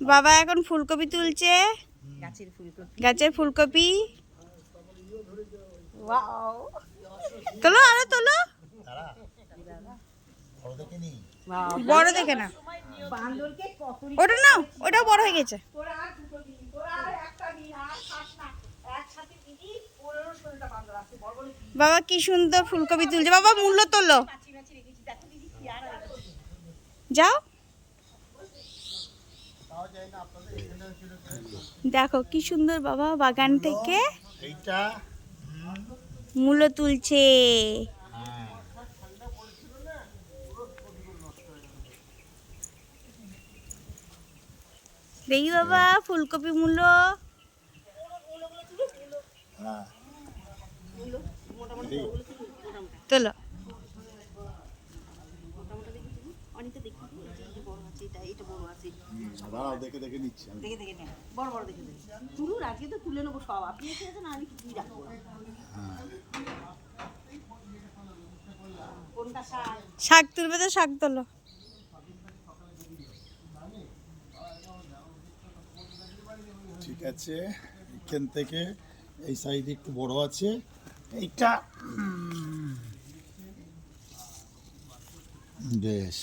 বাবা এখন ফুলকপি তুলছে, গাছের ফুলকপি। তোলো, আরো তোলো, বড় দেখে না, ওটা নাও, ওটাও বড় হয়ে গেছে। বাবা কি সুন্দর ফুলকপি তুলছে। বাবা মূল্য তোলো, যাও। দেখো কি সুন্দর বাবা বাগান থেকে মূল্য তুলছে। দেখি বাবা ফুলকপি মূল্য তোলো। শাক তুলবে তো শাক তোলো। ঠিক আছে, এখান থেকে এই সাইডে একটু বড় আছে, এইটা বেশ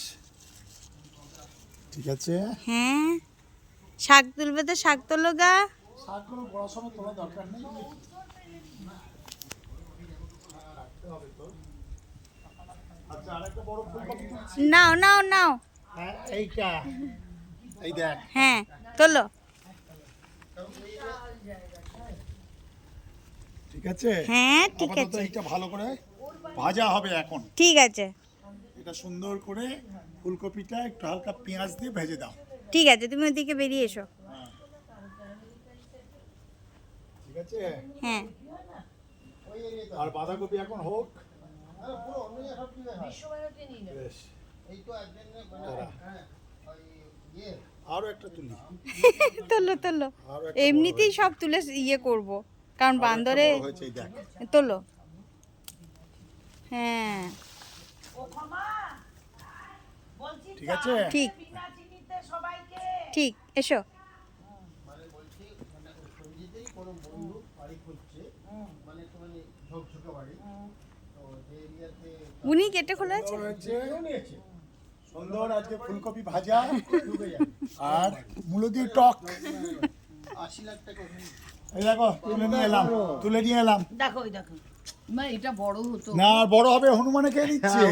ঠিক আছে। হ্যাঁ, শাক তুলবে তো শাক তোলো গা। শাকগুলো বড় সময় তোলা দরকার নেই। আচ্ছা, আরেকটা বড় ফুলকপি তুলছি। নাও নাও নাও। হ্যাঁ, এইটা এই দেখ। হ্যাঁ তোলো। ঠিক আছে, হ্যাঁ ঠিক আপাতত আছে, এইটা ভালো করে ভাজা হবে এখন। ঠিক আছে, এটা সুন্দর করে ফুলকপিটা একটু হালকা পেঁয়াজ দিয়ে ভেজে দাও। ঠিক আছে, তুমি ওদিকে বেরিয়ে এসো। ঠিক আছে, হ্যাঁ আর বাঁধাকপি এখন হোক। বেশ, আরো একটা তুলি। তোলো তোলো, আরো একটা এমনিতেই সব তুলে ইয়ে করব, কারণ বড় বান্দরে। হয়েছে, এই দেখ। তোলো। হ্যাঁ ঠিক আছে, ঠিক ঠিক, এসো। উনি কেটে খোলা আছে। সুন্দর আজকে ফুলকপি ভাজা আর মূলো দিয়ে টক। এই দেখো তুলে নিয়ে এলাম। দেখো দেখো, এটা বড় হতো না, বড় হবে, হনুমানে খেয়ে নিচ্ছে।